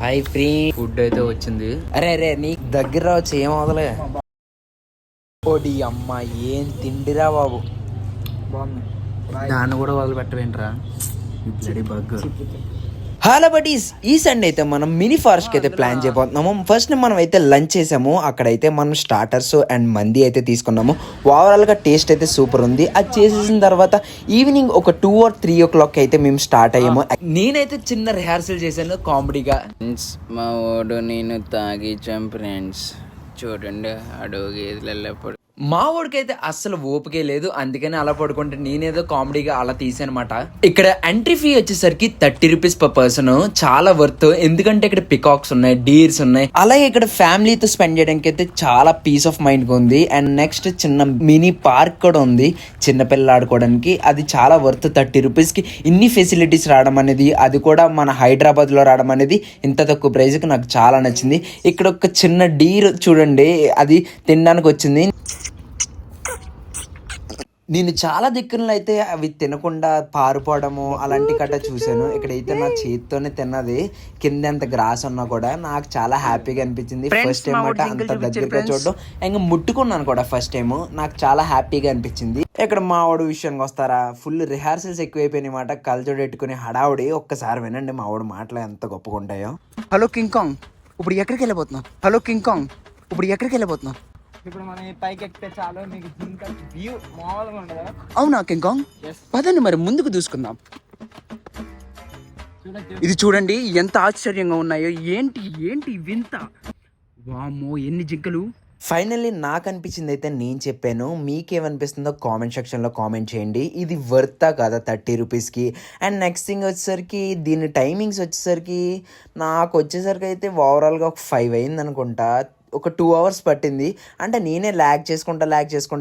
Hi free food అయితే వచ్చింది. అరే అరే నీ దగ్గర రావచ్చు, ఏం అవదలే. ఓడి అమ్మ, ఏం తిండిరా బాబు. దాన్ని కూడా వదిలి పెట్టవేంట్రా బ్లడీ బర్గర్. హలో బడీస్, ఈ సండే అయితే మనం మినీ ఫారెస్ట్ అయితే ప్లాన్ చేయబోతున్నాము. ఫస్ట్ మనం అయితే లంచ్ చేసాము. అక్కడైతే మనం స్టార్టర్స్ అండ్ మంది అయితే తీసుకున్నాము. ఓవరాల్ గా టేస్ట్ అయితే సూపర్ ఉంది. అది చేసేసిన తర్వాత ఈవినింగ్ ఒక 2 or 3 o'clock అయితే మేము స్టార్ట్ అయ్యాము. నేనైతే చిన్న రిహార్సల్ చేశాను కామెడీగా. మా ఓడు నేను తాగిచ్చాం ఫ్రెండ్స్, చూడండి అడుగు ఎదులెళ్ళప్పుడు. మా వాడికైతే అస్సలు ఓపికే లేదు, అందుకని అలా పడుకుంటే నేనేదో కామెడీగా అలా తీసానమాట. ఇక్కడ ఎంట్రీ ఫీ వచ్చేసరికి 30 rupees per person, చాలా వర్త్. ఎందుకంటే ఇక్కడ పికాక్స్ ఉన్నాయి, డీర్స్ ఉన్నాయి. అలాగే ఇక్కడ ఫ్యామిలీతో స్పెండ్ చేయడానికి అయితే చాలా పీస్ ఆఫ్ మైండ్ గా ఉంది. అండ్ నెక్స్ట్ చిన్న మినీ పార్క్ కూడా ఉంది చిన్నపిల్లలు ఆడుకోవడానికి. అది చాలా వర్త్. 30 rupees కి ఇన్ని ఫెసిలిటీస్ రావడం అనేది, అది కూడా మన హైదరాబాద్ లో రావడం అనేది ఇంత తక్కువ ప్రైస్ కి నాకు చాలా నచ్చింది. ఇక్కడ ఒక చిన్న డీర్ చూడండి, అది తినడానికి వచ్చింది. నేను చాలా దిక్కుల్లో అయితే అవి తినకుండా పారిపోవడము అలాంటి కట్ట చూశాను. ఇక్కడైతే నా చేతితోనే తిన్నది, కింద ఎంత గ్రాస్ ఉన్నా కూడా నాకు చాలా హ్యాపీగా అనిపించింది. ఫస్ట్ టైం అట అంత దగ్గరగా చూడడం, ఇంకా ముట్టుకున్నాను కూడా ఫస్ట్ టైం. నాకు చాలా హ్యాపీగా అనిపించింది. ఇక్కడ మా వాడు విషయానికి వస్తారా, ఫుల్ రిహార్సల్స్ ఎక్కువైపోయినాయి మాట. కళ్ళజోడు పెట్టుకుని హడావుడి. ఒక్కసారి వినండి మా వాడు మాటలు ఎంత గొప్పగా ఉంటాయో. హలో కింగ్ కాంగ్, ఇప్పుడు ఎక్కడికి వెళ్ళిపోతున్నావు? హలో కింగ్ కాంగ్, ఇప్పుడు ఎక్కడికి వెళ్ళిపోతున్నావు? ఇప్పుడు మనం పైకి ఎక్కితే చాలు, మీకు ఇంకా వ్యూ మామూలుగా ఉండదు. అవునా కింగ్ కాంగ్, పదండి మరి ముందుకు దూసుకుందాం. ఇది చూడండి ఎంత ఆశ్చర్యంగా ఉన్నాయో. ఏంటి ఏంటి వింత, వామ్మో ఎన్ని జింకలు. ఫైనల్లీ నాకు అనిపించింది అయితే నేను చెప్పాను. మీకేమనిపిస్తుందో కామెంట్ సెక్షన్లో కామెంట్ చేయండి. ఇది వర్తా కదా 30 రూపీస్కి. అండ్ నెక్స్ట్ థింగ్ వచ్చేసరికి దీని టైమింగ్స్ వచ్చేసరికి నాకు వచ్చేసరికి అయితే ఓవరాల్గా ఒక 5 అయింది అనుకుంటా. ఒక 2 hours పట్టింది. అంటే నేనే ల్యాగ్ చేసుకుంటూ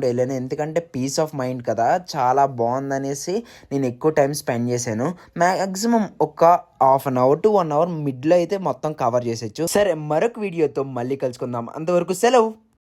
వెళ్ళాను. ఎందుకంటే పీస్ ఆఫ్ మైండ్ కదా, చాలా బాగుందనేసి నేను ఎక్కువ టైం స్పెండ్ చేశాను. మ్యాక్సిమం ఒక 1/2 to 1 hour మిడ్లో అయితే మొత్తం కవర్ చేసేచ్చు. సరే, మరొక వీడియోతో మళ్ళీ కలుసుకుందాం. అంతవరకు సెలవు.